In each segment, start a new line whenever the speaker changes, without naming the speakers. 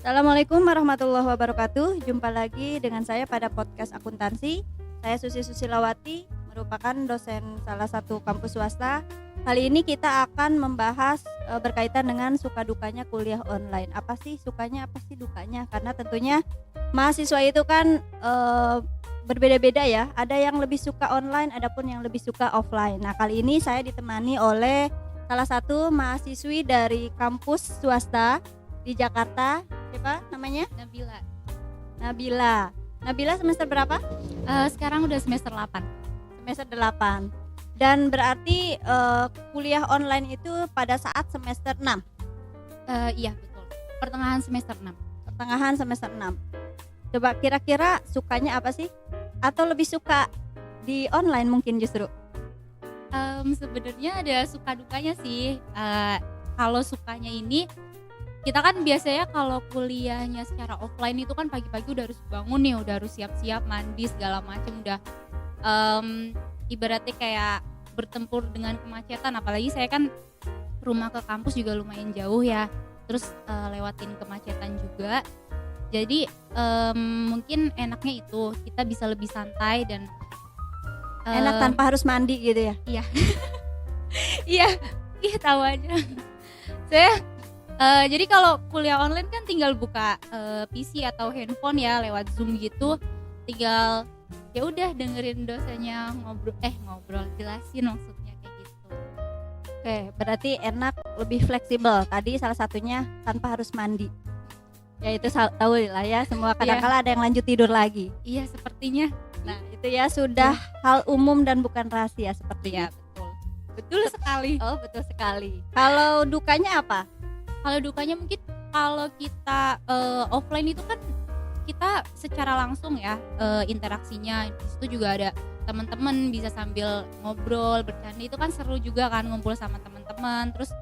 Assalamualaikum warahmatullahi wabarakatuh. Jumpa lagi dengan saya pada podcast akuntansi. Saya Susi Susilawati, merupakan dosen salah satu kampus swasta. Kali ini kita akan membahas berkaitan dengan suka dukanya kuliah online. Apa sih sukanya, apa sih dukanya? Karena tentunya mahasiswa itu kan berbeda-beda ya. Ada yang lebih suka online, adapun yang lebih suka offline. Nah, kali ini saya ditemani oleh salah satu mahasiswi dari kampus swasta di Jakarta. Siapa namanya? Nabila semester berapa?
Sekarang udah semester 8.
Semester 8. Dan berarti kuliah online itu pada saat semester 6.
Iya betul, pertengahan semester 6.
Pertengahan semester 6. Coba kira-kira sukanya apa sih? Atau lebih suka di online mungkin justru?
Sebenarnya ada suka dukanya sih. Kalau sukanya ini, kita kan biasanya kalau kuliahnya secara offline itu kan pagi-pagi udah harus bangun nih, udah harus siap-siap mandi segala macem, udah ibaratnya kayak bertempur dengan kemacetan. Apalagi saya kan rumah ke kampus juga lumayan jauh ya, terus lewatin kemacetan juga. Jadi mungkin enaknya itu kita bisa lebih santai dan
enak tanpa harus mandi gitu ya?
Iya. Iya tahu aja. Saya jadi kalau kuliah online kan tinggal buka PC atau handphone ya, lewat Zoom gitu, tinggal ya udah dengerin dosennya ngobrol jelasin maksudnya kayak gitu.
Oke, berarti enak, lebih fleksibel. Tadi salah satunya tanpa harus mandi. Ya itu tahu lah ya, semua kadang-kala ada yang lanjut tidur lagi.
Iya, sepertinya.
Nah, itu ya sudah hal umum dan bukan rahasia sepertinya.
Iya, betul sekali.
Oh, betul sekali. Kalau dukanya apa?
Kalau dukanya mungkin kalau kita offline itu kan kita secara langsung ya interaksinya. Di situ juga ada teman-teman, bisa sambil ngobrol, bercanda, itu kan seru juga kan ngumpul sama teman-teman. Terus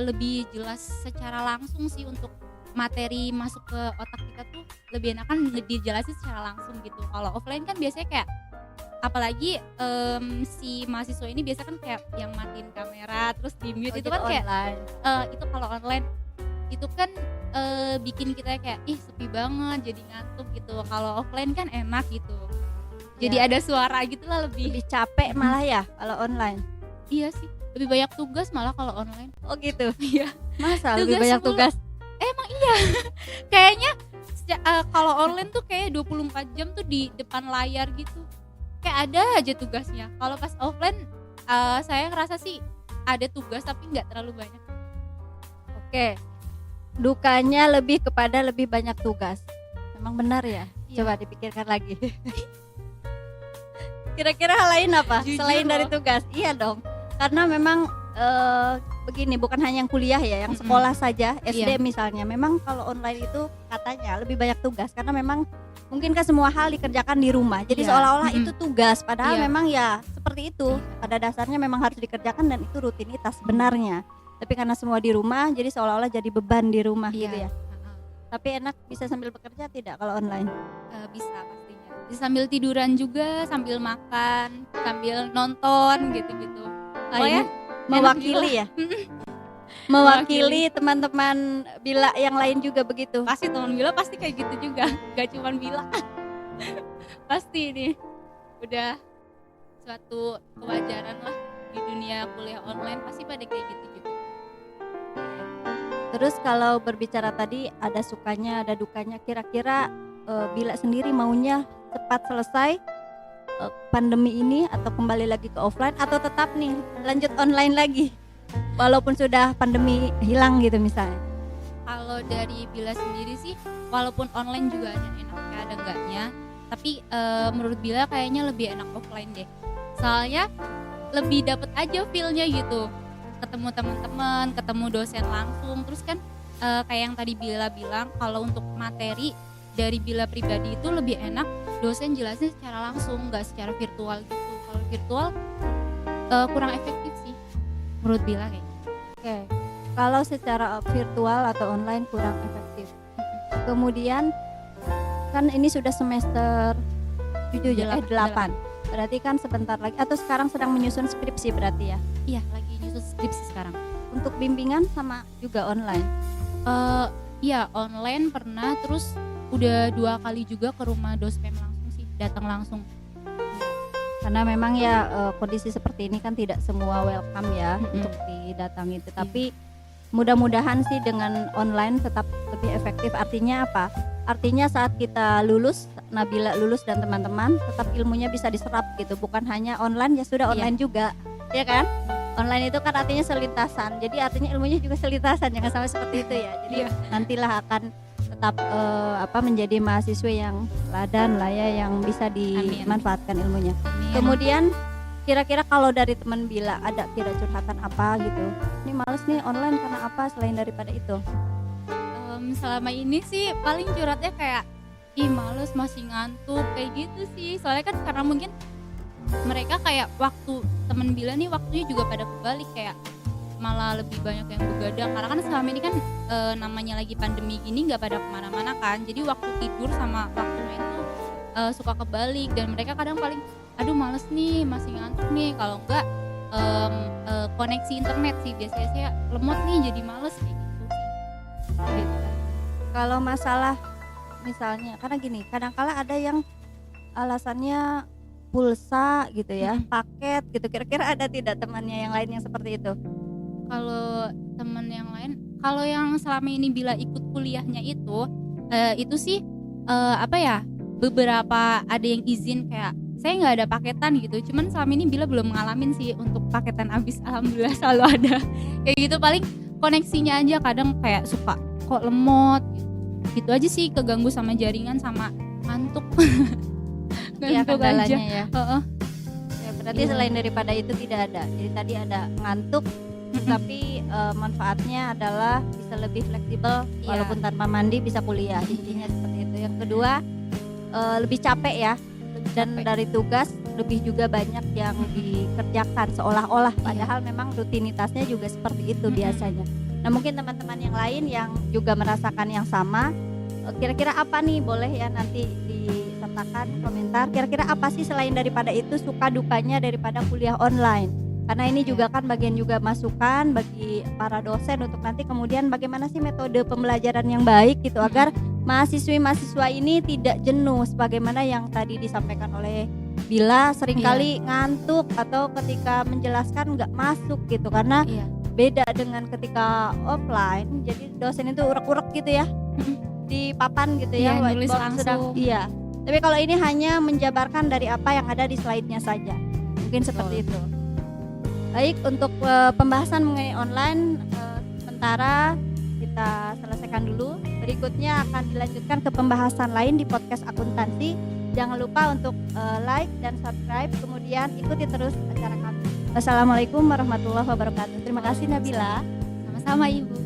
lebih jelas secara langsung sih, untuk materi masuk ke otak kita tuh lebih enakan dijelasin secara langsung gitu. Kalau offline kan biasanya kayak, apalagi si mahasiswa ini biasa kan kayak yang matiin kamera terus di mute, itu kan kayak itu kalau online itu kan bikin kita kayak sepi banget, jadi ngantuk gitu. Kalau offline kan enak gitu, jadi ada suara gitu lah, lebih
capek malah ya kalau online.
Iya sih, lebih banyak tugas malah kalau online.
Oh gitu.
Iya.
Masa lebih banyak tugas?
Emang iya. Kayaknya kalau online tuh kayak 24 jam tuh di depan layar gitu, kayak ada aja tugasnya. Kalau pas offline saya ngerasa sih ada tugas tapi nggak terlalu banyak.
Oke, dukanya lebih kepada lebih banyak tugas. Memang benar ya? Iya. Coba dipikirkan lagi. Kira-kira hal lain apa selain dari tugas? Iya dong, karena memang begini, bukan hanya yang kuliah ya, yang sekolah saja, SD misalnya. Memang kalau online itu katanya lebih banyak tugas, karena memang mungkin kan semua hal dikerjakan di rumah. Jadi seolah-olah itu tugas, padahal memang ya seperti itu. Pada dasarnya memang harus dikerjakan dan itu rutinitas sebenarnya. Tapi karena semua di rumah, jadi seolah-olah jadi beban di rumah gitu ya. Tapi enak bisa sambil bekerja tidak kalau online?
Bisa pastinya. Bisa sambil tiduran juga, sambil makan, sambil nonton gitu-gitu.
Oh ya? Mewakili ya? Mewakili teman-teman Bila yang lain juga begitu.
Pasti teman Bila pasti kayak gitu juga, gak cuma Bila. Pasti nih udah suatu kewajaran lah di dunia kuliah online, pasti pada kayak gitu juga.
Terus kalau berbicara tadi ada sukanya ada dukanya, kira-kira Bila sendiri maunya cepat selesai pandemi ini atau kembali lagi ke offline, atau tetap nih lanjut online lagi walaupun sudah pandemi hilang gitu misalnya?
Kalau dari Bila sendiri sih, walaupun online juga ada enaknya ada enggaknya, tapi menurut Bila kayaknya lebih enak offline deh. Soalnya lebih dapet aja feel-nya gitu, ketemu teman-teman, ketemu dosen langsung. Terus kan kayak yang tadi Bila bilang, kalau untuk materi dari Bila pribadi itu lebih enak dosen jelasin secara langsung, nggak secara virtual gitu. Kalau virtual kurang efektif sih menurut Bila kayak gitu.
Oke, kalau secara virtual atau online kurang efektif. Kemudian kan ini sudah semester 8. Berarti kan sebentar lagi, atau sekarang sedang menyusun skripsi berarti ya?
Iya, lagi nyusun skripsi sekarang.
Untuk bimbingan sama juga online?
Iya, online pernah, terus udah 2 kali juga ke rumah dospem langsung sih, datang langsung.
Karena memang ya kondisi seperti ini kan tidak semua welcome ya
Mm-mm.
untuk didatangi, tetapi mudah-mudahan sih dengan online tetap lebih efektif. Artinya apa? Artinya saat kita lulus, Nabila lulus dan teman-teman, tetap ilmunya bisa diserap gitu, bukan hanya online ya sudah
Iya.
online juga, ya kan? Online itu kan artinya selintasan, jadi artinya ilmunya juga selintasan, jangan sampai seperti itu ya. Jadi
Iya.
nantilah akan tetap menjadi mahasiswa yang ladan lah ya, yang bisa
Amin.
dimanfaatkan ilmunya.
Amin.
Kemudian kira-kira kalau dari teman Bila ada kira curhatan apa gitu, ini males nih online karena apa selain daripada itu?
Selama ini sih paling curhatnya kayak ih males, masih ngantuk, kayak gitu sih. Soalnya kan karena mungkin mereka kayak waktu temen Bila nih waktunya juga pada kebalik, kayak malah lebih banyak yang begadang karena kan selama ini kan namanya lagi pandemi gini nggak pada kemana-mana kan, jadi waktu tidur sama waktu main tuh suka kebalik, dan mereka kadang paling aduh males nih, masih ngantuk nih, kalau enggak koneksi internet sih biasanya saya lemot nih jadi males kayak gitu sih. Gitu.
Kalau masalah misalnya, karena gini, kadang-kala ada yang alasannya pulsa gitu ya, paket gitu. Kira-kira ada tidak temannya yang lain yang seperti itu?
Kalau teman yang lain, kalau yang selama ini Bila ikut kuliahnya itu sih apa ya, beberapa ada yang izin kayak saya nggak ada paketan gitu. Cuman selama ini Bila belum ngalamin sih untuk paketan habis, alhamdulillah selalu ada. Kayak gitu, paling koneksinya aja kadang kayak suka kok lemot gitu. Gitu aja sih, keganggu sama jaringan sama ngantuk.
Iya
Ngantuk
kendalanya
aja.
ya.
Heeh.
Ya, berarti
Iya.
selain daripada itu tidak ada. Jadi tadi ada ngantuk, tapi manfaatnya adalah bisa lebih fleksibel
Iya.
walaupun tanpa mandi bisa kuliah, intinya seperti itu. Yang kedua lebih capek ya, dan
capek.
dari tugas lebih juga banyak yang dikerjakan seolah-olah, padahal memang rutinitasnya juga seperti itu biasanya. Nah mungkin teman-teman yang lain yang juga merasakan yang sama, kira-kira apa nih, boleh ya nanti disertakan komentar, kira-kira apa sih selain daripada itu suka dukanya daripada kuliah online, karena ini juga kan bagian juga masukan bagi para dosen untuk nanti kemudian bagaimana sih metode pembelajaran yang baik gitu, agar mahasiswa ini tidak jenuh sebagaimana yang tadi disampaikan oleh Bila, seringkali ngantuk atau ketika menjelaskan nggak masuk gitu, karena
Iya.
beda dengan ketika offline. Jadi dosen itu urek-urek gitu ya di papan gitu ya,
Iya, nulis
whiteboard sedang,
langsung.
iya. Tapi kalau ini hanya menjabarkan dari apa yang ada di slide-nya saja, mungkin seperti itu. Baik, untuk pembahasan mengenai online sementara kita selesaikan dulu. Berikutnya akan dilanjutkan ke pembahasan lain di podcast akuntansi. Jangan lupa untuk like dan subscribe, kemudian ikuti terus acara kami. Wassalamualaikum warahmatullahi wabarakatuh. Terima kasih Nabila.
Sama-sama Ibu.